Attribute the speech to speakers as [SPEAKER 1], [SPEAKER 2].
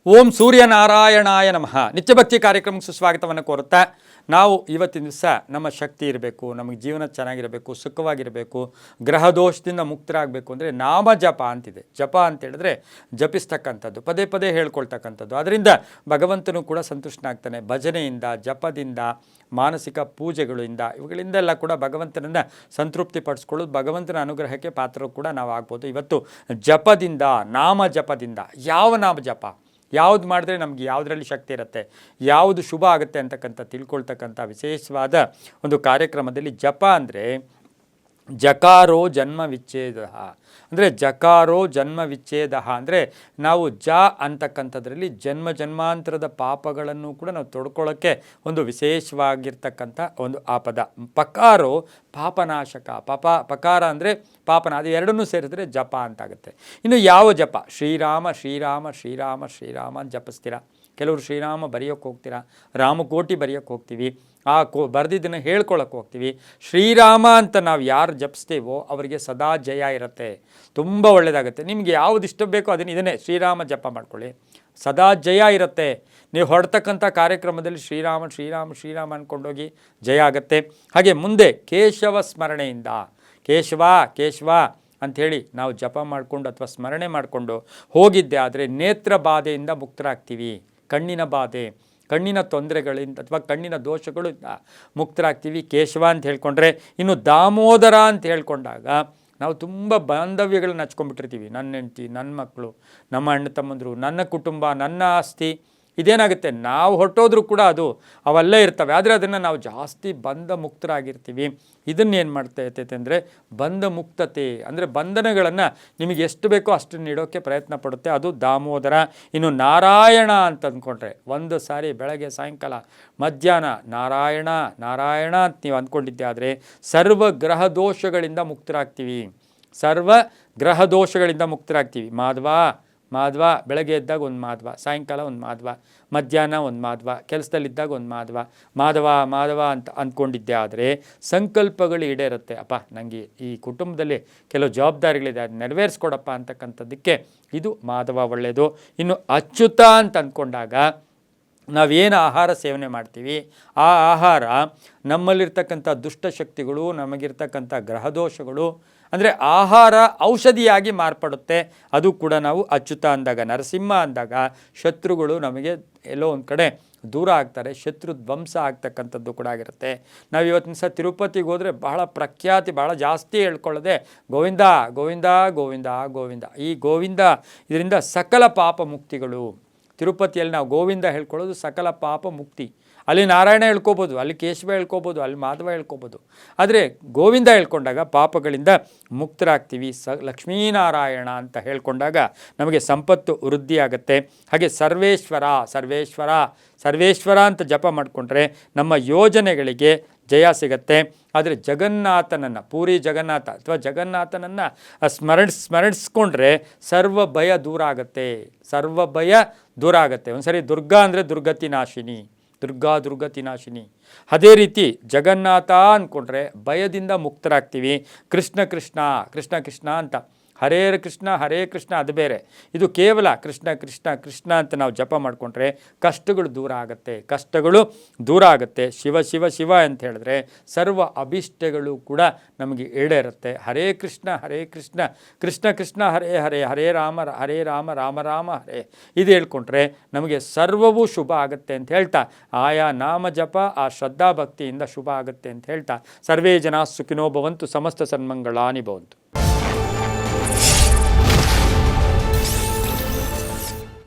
[SPEAKER 1] ಓಂ ಸೂರ್ಯನಾರಾಯಣಾಯ ನಮಃ. ನಿತ್ಯಭಕ್ತಿ ಕಾರ್ಯಕ್ರಮಕ್ಕೆ ಸುಸ್ವಾಗತವನ್ನು ಕೋರುತ್ತಾ ನಾವು ಇವತ್ತಿನ ದಿವಸ ನಮ್ಮ ಶಕ್ತಿ ಇರಬೇಕು, ನಮಗೆ ಜೀವನ ಚೆನ್ನಾಗಿರಬೇಕು, ಸುಖವಾಗಿರಬೇಕು, ಗ್ರಹ ದೋಷದಿಂದ ಮುಕ್ತರಾಗಬೇಕು ಅಂದರೆ ನಾಮ ಜಪ ಅಂತಿದೆ. ಜಪ ಅಂತ ಹೇಳಿದ್ರೆ ಜಪಿಸ್ತಕ್ಕಂಥದ್ದು, ಪದೇ ಪದೇ ಹೇಳ್ಕೊಳ್ತಕ್ಕಂಥದ್ದು. ಅದರಿಂದ ಭಗವಂತನು ಕೂಡ ಸಂತುಷ್ಟನಾಗ್ತಾನೆ. ಭಜನೆಯಿಂದ, ಜಪದಿಂದ, ಮಾನಸಿಕ ಪೂಜೆಗಳಿಂದ, ಇವುಗಳಿಂದೆಲ್ಲ ಕೂಡ ಭಗವಂತನನ್ನು ಸಂತೃಪ್ತಿ ಪಡಿಸ್ಕೊಳ್ಳೋದು, ಭಗವಂತನ ಅನುಗ್ರಹಕ್ಕೆ ಪಾತ್ರರು ಕೂಡ ನಾವು ಆಗ್ಬೋದು. ಇವತ್ತು ಜಪದಿಂದ, ನಾಮ ಜಪದಿಂದ, ಯಾವ ನಾಮ ಜಪ, ಯಾವುದು ಮಾಡಿದ್ರೆ ನಮಗೆ ಯಾವುದರಲ್ಲಿ ಶಕ್ತಿ ಇರುತ್ತೆ, ಯಾವುದು ಶುಭ ಆಗುತ್ತೆ ಅಂತಕ್ಕಂಥ ತಿಳ್ಕೊಳ್ತಕ್ಕಂಥ ವಿಶೇಷವಾದ ಒಂದು ಕಾರ್ಯಕ್ರಮದಲ್ಲಿ ಜಪ ಅಂದರೆ ಜಕಾರೋ ಜನ್ಮ ವಿಚ್ಛೇದ ಅಂದರೆ ಜಕಾರೋ ಜನ್ಮ ವಿಚ್ಛೇದ ಅಂದರೆ ನಾವು ಅಂತಕ್ಕಂಥದ್ರಲ್ಲಿ ಜನ್ಮ ಜನ್ಮಾಂತರದ ಪಾಪಗಳನ್ನು ಕೂಡ ನಾವು ತೊಡ್ಕೊಳ್ಳೋಕ್ಕೆ ಒಂದು ವಿಶೇಷವಾಗಿರ್ತಕ್ಕಂಥ ಒಂದು ಆ ಪದ. ಪಕಾರೋ ಪಾಪನಾಶಕ, ಪಕಾರ ಅಂದರೆ ಪಾಪನ, ಅದು ಎರಡನ್ನೂ ಸೇರಿದ್ರೆ ಜಪ ಅಂತಾಗುತ್ತೆ. ಇನ್ನು ಯಾವ ಜಪ, ಶ್ರೀರಾಮ ಶ್ರೀರಾಮ ಶ್ರೀರಾಮ ಶ್ರೀರಾಮ ಅಂತ ಜಪಿಸ್ತೀರಾ. ಕೆಲವರು ಶ್ರೀರಾಮ ಬರೆಯೋಕ್ಕೆ ಹೋಗ್ತೀರಾ, ರಾಮಕೋಟಿ ಬರೆಯೋಕ್ಕೆ ಹೋಗ್ತೀವಿ, ಬರೆದಿದ್ದನ್ನು ಹೇಳ್ಕೊಳಕ್ಕೆ ಹೋಗ್ತೀವಿ. ಶ್ರೀರಾಮ ಅಂತ ನಾವು ಯಾರು ಜಪಿಸ್ತೇವೋ ಅವರಿಗೆ ಸದಾ ಜಯ ಇರುತ್ತೆ, ತುಂಬ ಒಳ್ಳೆಯದಾಗುತ್ತೆ. ನಿಮಗೆ ಯಾವುದು ಇಷ್ಟ ಬೇಕೋ ಇದನ್ನೇ ಶ್ರೀರಾಮ ಜಪ ಮಾಡ್ಕೊಳ್ಳಿ, ಸದಾ ಜಯ ಇರುತ್ತೆ. ನೀವು ಹೊರಡ್ತಕ್ಕಂಥ ಕಾರ್ಯಕ್ರಮದಲ್ಲಿ ಶ್ರೀರಾಮ ಶ್ರೀರಾಮ ಶ್ರೀರಾಮ ಅಂದ್ಕೊಂಡೋಗಿ ಜಯ ಆಗುತ್ತೆ. ಹಾಗೆ ಮುಂದೆ ಕೇಶವ ಸ್ಮರಣೆಯಿಂದ ಕೇಶವ ಕೇಶವ ಅಂಥೇಳಿ ನಾವು ಜಪ ಮಾಡಿಕೊಂಡು ಅಥವಾ ಸ್ಮರಣೆ ಮಾಡಿಕೊಂಡು ಹೋಗಿದ್ದೆ ಆದರೆ ನೇತ್ರ ಬಾಧೆಯಿಂದ ಮುಕ್ತರಾಗ್ತೀವಿ. ಕಣ್ಣಿನ ಬಾಧೆ, ಕಣ್ಣಿನ ತೊಂದರೆಗಳಿಂದ ಅಥವಾ ಕಣ್ಣಿನ ದೋಷಗಳಿಂದ ಮುಕ್ತರಾಗ್ತೀವಿ ಕೇಶವ ಅಂತ ಹೇಳ್ಕೊಂಡ್ರೆ. ಇನ್ನು ದಾಮೋದರ ಅಂತ ಹೇಳ್ಕೊಂಡಾಗ ನಾವು ತುಂಬ ಬಾಂಧವ್ಯಗಳನ್ನ ಹಚ್ಕೊಂಡ್ಬಿಟ್ಟಿರ್ತೀವಿ. ನನ್ನ ಹೆಂಡತಿ, ನನ್ನ ಮಕ್ಕಳು, ನಮ್ಮ ಅಣ್ಣ ತಮ್ಮಂದರು, ನನ್ನ ಕುಟುಂಬ, ನನ್ನ ಆಸ್ತಿ, ಇದೇನಾಗುತ್ತೆ ನಾವು ಹೊರಟೋದ್ರೂ ಕೂಡ ಅವೆಲ್ಲ ಇರ್ತವೆ. ಆದರೆ ಅದನ್ನು ನಾವು ಜಾಸ್ತಿ ಬಂಧ ಮುಕ್ತರಾಗಿರ್ತೀವಿ. ಇದನ್ನೇನು ಮಾಡ್ತಾ ಇರ್ತೈತೆ ಅಂದರೆ ಬಂಧ ಮುಕ್ತತೆ ಅಂದರೆ ಬಂಧನಗಳನ್ನು ನಿಮಗೆ ಎಷ್ಟು ಬೇಕೋ ಅಷ್ಟನ್ನು ಇಡೋಕ್ಕೆ ಪ್ರಯತ್ನ ಪಡುತ್ತೆ, ಅದು ದಾಮೋದರ. ಇನ್ನು ನಾರಾಯಣ ಅಂತ ಅಂದ್ಕೊಂಡ್ರೆ ಒಂದು ಸಾರಿ ಬೆಳಗ್ಗೆ ಸಾಯಂಕಾಲ ಮಧ್ಯಾಹ್ನ ನಾರಾಯಣ ನಾರಾಯಣ ಅಂತ ನೀವು ಅಂದ್ಕೊಂಡಿದ್ದೆ ಆದರೆ ಸರ್ವ ಗ್ರಹ ದೋಷಗಳಿಂದ ಮುಕ್ತರಾಗ್ತೀವಿ. ಸರ್ವ ಗ್ರಹ ದೋಷಗಳಿಂದ ಮುಕ್ತರಾಗ್ತೀವಿ. ಮಾಧವ ಮಾಧವ, ಬೆಳಗ್ಗೆ ಎದ್ದಾಗ ಒಂದು ಮಾಧವ, ಸಾಯಂಕಾಲ ಒಂದು ಮಾಧವ, ಮಧ್ಯಾಹ್ನ ಒಂದು ಮಾಧವ, ಕೆಲಸದಲ್ಲಿದ್ದಾಗ ಒಂದು ಮಾಧವ, ಮಾಧವ ಮಾಧವ ಅಂತ ಅಂದ್ಕೊಂಡಿದ್ದೆ ಆದರೆ ಸಂಕಲ್ಪಗಳು ಈಡೇರುತ್ತೆ. ಅಪ್ಪ ನನಗೆ ಈ ಕುಟುಂಬದಲ್ಲಿ ಕೆಲವು ಜವಾಬ್ದಾರಿಗಳಿದೆ, ಅದು ನೆರವೇರಿಸ್ಕೊಡಪ್ಪ ಅಂತಕ್ಕಂಥದ್ದಕ್ಕೆ ಇದು ಮಾಧವ ಒಳ್ಳೆಯದು. ಇನ್ನು ಅಚ್ಯುತ ಅಂತ ಅಂದ್ಕೊಂಡಾಗ ನಾವೇನು ಆಹಾರ ಸೇವನೆ ಮಾಡ್ತೀವಿ ಆ ಆಹಾರ ನಮ್ಮಲ್ಲಿರ್ತಕ್ಕಂಥ ದುಷ್ಟಶಕ್ತಿಗಳು, ನಮಗಿರ್ತಕ್ಕಂಥ ಗ್ರಹದೋಷಗಳು ಅಂದರೆ ಆಹಾರ ಔಷಧಿಯಾಗಿ ಮಾರ್ಪಡುತ್ತೆ. ಅದು ಕೂಡ ನಾವು ಅಚ್ಯುತ ಅಂದಾಗ. ನರಸಿಂಹ ಅಂದಾಗ ಶತ್ರುಗಳು ನಮಗೆ ಎಲ್ಲೋ ಒಂದು ಕಡೆ ದೂರ ಆಗ್ತಾರೆ, ಶತ್ರು ಧ್ವಂಸ ಆಗ್ತಕ್ಕಂಥದ್ದು ಕೂಡ ಆಗಿರುತ್ತೆ. ನಾವು ಇವತ್ತಿನ ಸಹ ತಿರುಪತಿಗೆ ಹೋದರೆ ಬಹಳ ಪ್ರಖ್ಯಾತಿ, ಬಹಳ ಜಾಸ್ತಿ ಹೇಳ್ಕೊಳ್ಳೋದೆ ಗೋವಿಂದ ಗೋವಿಂದ ಗೋವಿಂದ ಗೋವಿಂದ. ಈ ಗೋವಿಂದ ಇದರಿಂದ ಸಕಲ ಪಾಪ ಮುಕ್ತಿಗಳು. ತಿರುಪತಿಯಲ್ಲಿ ನಾವು ಗೋವಿಂದ ಹೇಳ್ಕೊಳ್ಳೋದು ಸಕಲ ಪಾಪ ಮುಕ್ತಿ. ಅಲ್ಲಿ ನಾರಾಯಣ ಹೇಳ್ಕೊಬೋದು, ಅಲ್ಲಿ ಕೇಶವ ಹೇಳ್ಕೊಬೋದು, ಅಲ್ಲಿ ಮಾಧವ ಹೇಳ್ಕೊಬೋದು. ಆದರೆ ಗೋವಿಂದ ಹೇಳ್ಕೊಂಡಾಗ ಪಾಪಗಳಿಂದ ಮುಕ್ತರಾಗ್ತೀವಿ. ಲಕ್ಷ್ಮೀನಾರಾಯಣ ಅಂತ ಹೇಳ್ಕೊಂಡಾಗ ನಮಗೆ ಸಂಪತ್ತು ವೃದ್ಧಿಯಾಗುತ್ತೆ. ಹಾಗೆ ಸರ್ವೇಶ್ವರ ಸರ್ವೇಶ್ವರ ಸರ್ವೇಶ್ವರ ಅಂತ ಜಪ ಮಾಡಿಕೊಂಡ್ರೆ ನಮ್ಮ ಯೋಜನೆಗಳಿಗೆ ಜಯ ಸಿಗತ್ತೆ. ಆದರೆ ಜಗನ್ನಾಥನನ್ನು, ಪೂರಿ ಜಗನ್ನಾಥ ಅಥವಾ ಜಗನ್ನಾಥನನ್ನು ಸ್ಮರಿಸ್ಕೊಂಡ್ರೆ ಸರ್ವ ಭಯ ದೂರ ಆಗುತ್ತೆ, ಸರ್ವ ಭಯ ದೂರ ಆಗುತ್ತೆ. ಒಂದ್ಸರಿ ದುರ್ಗಾ ಅಂದರೆ ದುರ್ಗತಿ ನಾಶಿನಿ, ದುರ್ಗತಿ ನಾಶಿನಿ. ಅದೇ ರೀತಿ ಜಗನ್ನಾಥ ಅಂದ್ಕೊಂಡ್ರೆ ಭಯದಿಂದ ಮುಕ್ತರಾಗ್ತೀವಿ. ಕೃಷ್ಣ ಕೃಷ್ಣ ಕೃಷ್ಣ ಕೃಷ್ಣ ಅಂತ, ಹರೇ ಕೃಷ್ಣ ಅದು ಬೇರೆ, ಇದು ಕೇವಲ ಕೃಷ್ಣ ಕೃಷ್ಣ ಕೃಷ್ಣ ಅಂತ ನಾವು ಜಪ ಮಾಡಿಕೊಂಡ್ರೆ ಕಷ್ಟಗಳು ದೂರ ಆಗುತ್ತೆ, ಕಷ್ಟಗಳು ದೂರ ಆಗುತ್ತೆ. ಶಿವ ಶಿವ ಶಿವ ಅಂತ ಹೇಳಿದ್ರೆ ಸರ್ವ ಅಭಿಷ್ಟಗಳು ಕೂಡ ನಮಗೆ ಈಡೇರುತ್ತೆ. ಹರೇ ಕೃಷ್ಣ ಕೃಷ್ಣ ಕೃಷ್ಣ ಹರೇ ಹರೇ, ಹರೇ ರಾಮ ರಾಮ ರಾಮ ಹರೇ, ಇದು ಹೇಳ್ಕೊಂಡ್ರೆ ನಮಗೆ ಸರ್ವವೂ ಶುಭ ಆಗುತ್ತೆ ಅಂತ ಹೇಳ್ತಾ, ಆಯಾ ನಾಮ ಜಪ ಆ ಶ್ರದ್ಧಾ ಭಕ್ತಿಯಿಂದ ಶುಭ ಆಗುತ್ತೆ ಅಂತ ಹೇಳ್ತಾ, ಸರ್ವೇ ಜನ ಸುಖಿನೋ ಭವಂತು, ಸಮಸ್ತ ಸನ್ಮಂಗಳಾನಿ ಭವಂತು.